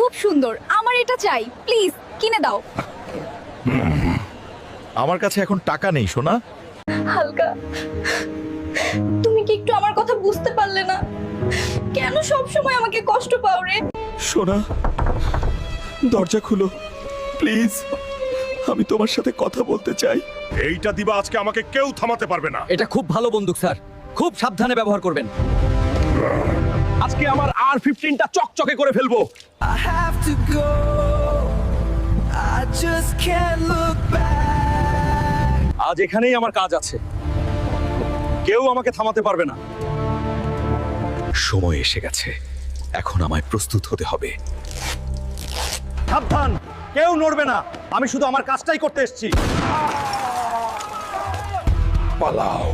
খুব সুন্দর, আমার এটা চাই, প্লিজ কিনে দাও। আমার কাছে এখন টাকা নেই সোনা। হালকা, তুমি কি একটু আমার কথা বুঝতে পারলে না? কেন সব সময় আমাকে কষ্ট পাও রে? সোনা, দরজা খুলো প্লিজ, আমি তোমার সাথে কথা বলতে চাই। এইটা দিবা আজকে আমাকে কেউ থামাতে পারবে না। এটা খুব ভালো বন্দুক স্যার, খুব সাবধানে ব্যবহার করবেন। আজকে আমার R15টা চকচকে করে ফেলবো। I have to go. I just can't look back. আজ এখানেই আমার কাজ আছে, কেউ আমাকে থামাতে পারবে না। সময় এসে গেছে, এখন আমায় প্রস্তুত হতে হবে। সাবধান, কেউ নড়বে না, আমি শুধু আমার কাজটাই করতে এসেছি। পালাও।